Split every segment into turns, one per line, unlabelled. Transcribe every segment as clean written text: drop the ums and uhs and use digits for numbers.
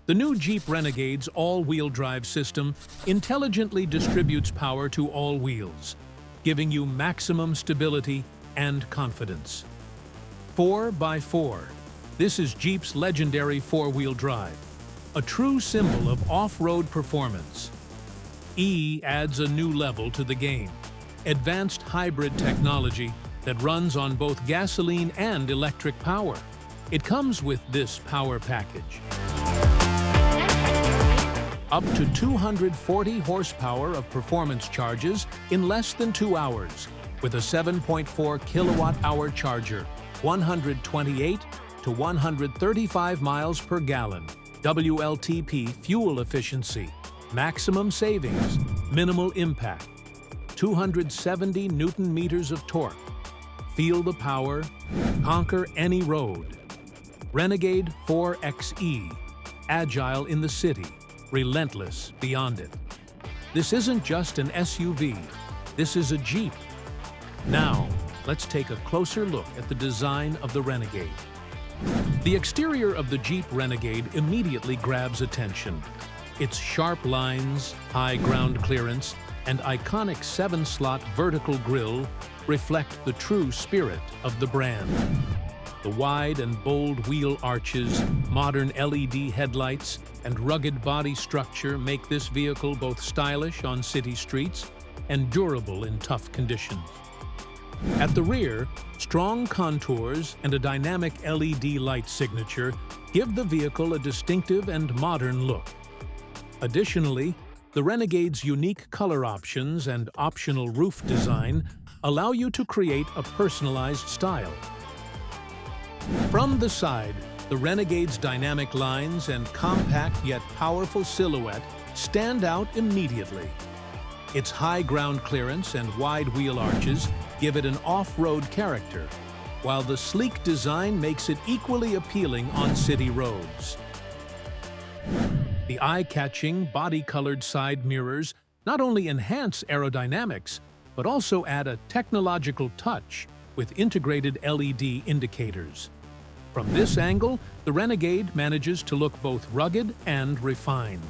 The new Jeep Renegade's all-wheel drive system intelligently distributes power to all wheels, giving you maximum stability and confidence. 4x4. This is Jeep's legendary four-wheel drive, a true symbol of off-road performance. E adds a new level to the game. Advanced hybrid technology that runs on both gasoline and electric power. It comes with this power package. Up to 240 horsepower of performance charges in less than 2 hours, with a 7.4 kilowatt-hour charger, 128 to 135 miles per gallon, WLTP fuel efficiency, maximum savings, minimal impact, 270 Newton-meters of torque. Feel the power, conquer any road. Renegade 4xe, agile in the city, relentless beyond it. This isn't just an SUV, this is a Jeep. Now, let's take a closer look at the design of the Renegade. The exterior of the Jeep Renegade immediately grabs attention. Its sharp lines, high ground clearance, and iconic 7-slot vertical grille reflect the true spirit of the brand. The wide and bold wheel arches, modern LED headlights, and rugged body structure make this vehicle both stylish on city streets and durable in tough conditions. At the rear, strong contours and a dynamic LED light signature give the vehicle a distinctive and modern look. Additionally, the Renegade's unique color options and optional roof design allow you to create a personalized style. From the side, the Renegade's dynamic lines and compact yet powerful silhouette stand out immediately. Its high ground clearance and wide wheel arches give it an off-road character, while the sleek design makes it equally appealing on city roads. The eye-catching, body-colored side mirrors not only enhance aerodynamics, but also add a technological touch with integrated LED indicators. From this angle, the Renegade manages to look both rugged and refined.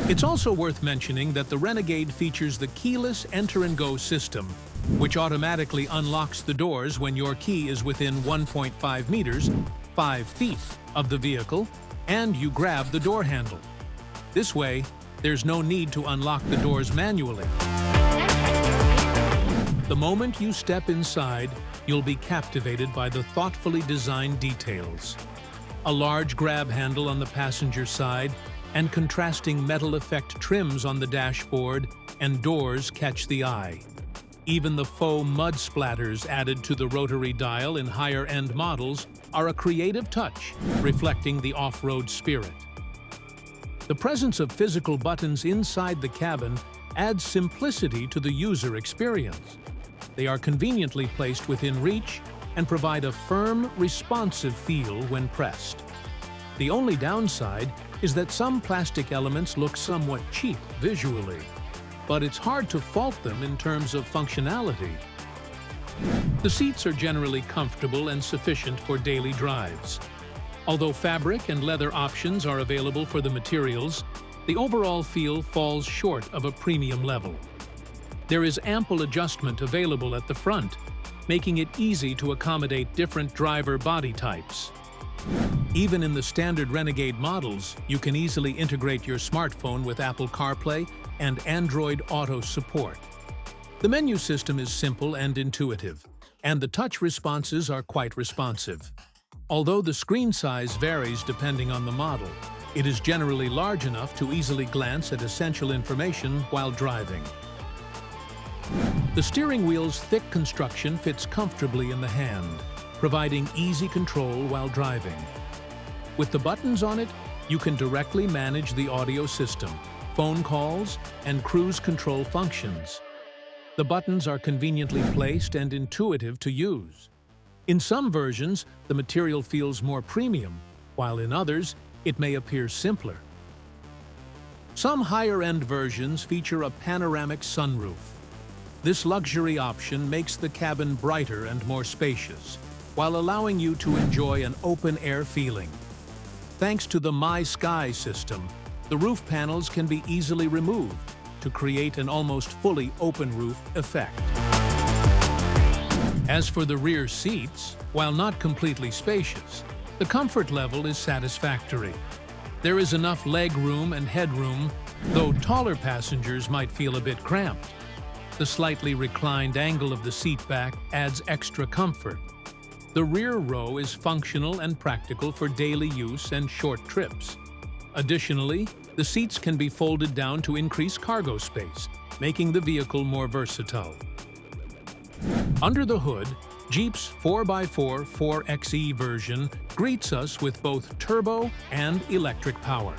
It's also worth mentioning that the Renegade features the keyless enter-and-go system, which automatically unlocks the doors when your key is within 1.5 meters, 5 feet, of the vehicle, and you grab the door handle. This way, there's no need to unlock the doors manually. The moment you step inside, you'll be captivated by the thoughtfully designed details. A large grab handle on the passenger side and contrasting metal effect trims on the dashboard and doors catch the eye. Even the faux mud splatters added to the rotary dial in higher-end models are a creative touch, reflecting the off-road spirit. The presence of physical buttons inside the cabin adds simplicity to the user experience. They are conveniently placed within reach and provide a firm, responsive feel when pressed. The only downside is that some plastic elements look somewhat cheap visually, but it's hard to fault them in terms of functionality. The seats are generally comfortable and sufficient for daily drives. Although fabric and leather options are available for the materials, the overall feel falls short of a premium level. There is ample adjustment available at the front, making it easy to accommodate different driver body types. Even in the standard Renegade models, you can easily integrate your smartphone with Apple CarPlay and Android Auto support. The menu system is simple and intuitive, and the touch responses are quite responsive. Although the screen size varies depending on the model, it is generally large enough to easily glance at essential information while driving. The steering wheel's thick construction fits comfortably in the hand, providing easy control while driving. With the buttons on it, you can directly manage the audio system, phone calls, and cruise control functions. The buttons are conveniently placed and intuitive to use. In some versions, the material feels more premium, while in others, it may appear simpler. Some higher-end versions feature a panoramic sunroof. This luxury option makes the cabin brighter and more spacious, while allowing you to enjoy an open-air feeling. Thanks to the My Sky system, the roof panels can be easily removed to create an almost fully open roof effect. As for the rear seats, while not completely spacious, the comfort level is satisfactory. There is enough leg room and headroom, though taller passengers might feel a bit cramped. The slightly reclined angle of the seat back adds extra comfort. The rear row is functional and practical for daily use and short trips. Additionally, the seats can be folded down to increase cargo space, making the vehicle more versatile. Under the hood, Jeep's 4x4 4xe version greets us with both turbo and electric power.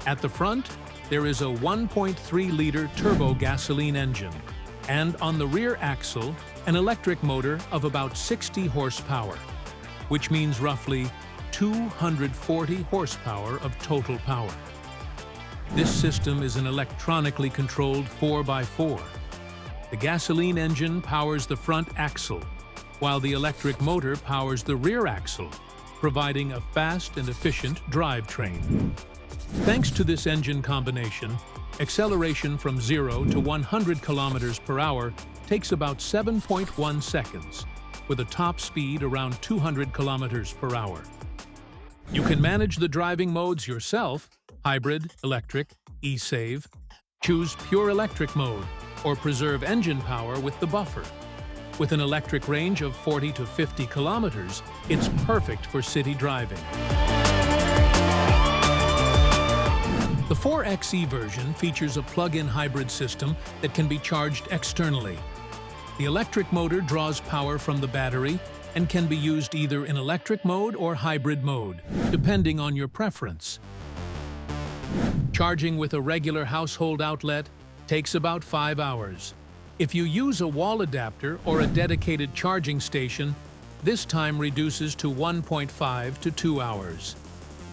At the front, there is a 1.3-liter turbo gasoline engine, and on the rear axle, an electric motor of about 60 horsepower, which means roughly 240 horsepower of total power. This system is an electronically controlled 4x4. The gasoline engine powers the front axle, while the electric motor powers the rear axle, providing a fast and efficient drivetrain. Thanks to this engine combination, acceleration from 0 to 100 kilometers per hour takes about 7.1 seconds, with a top speed around 200 kilometers per hour. You can manage the driving modes yourself: hybrid, electric, e-save. Choose pure electric mode, or preserve engine power with the buffer. With an electric range of 40 to 50 kilometers, it's perfect for city driving. The 4xe version features a plug-in hybrid system that can be charged externally. The electric motor draws power from the battery and can be used either in electric mode or hybrid mode, depending on your preference. Charging with a regular household outlet takes about 5 hours. If you use a wall adapter or a dedicated charging station, this time reduces to 1.5 to 2 hours.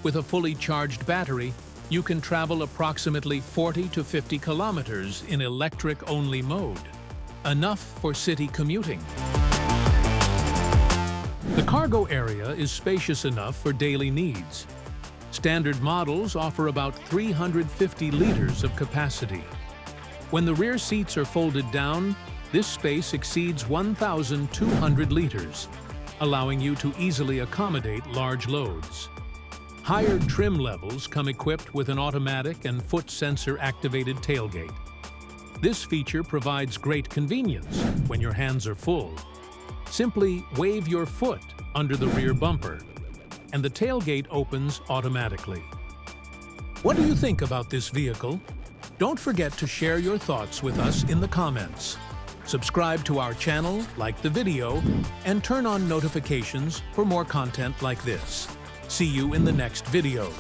With a fully charged battery, you can travel approximately 40 to 50 kilometers in electric-only mode, enough for city commuting. The cargo area is spacious enough for daily needs. Standard models offer about 350 liters of capacity. When the rear seats are folded down, this space exceeds 1,200 liters, allowing you to easily accommodate large loads. Higher trim levels come equipped with an automatic and foot sensor-activated tailgate. This feature provides great convenience when your hands are full. Simply wave your foot under the rear bumper, and the tailgate opens automatically. What do you think about this vehicle? Don't forget to share your thoughts with us in the comments. Subscribe to our channel, like the video, and turn on notifications for more content like this. See you in the next video.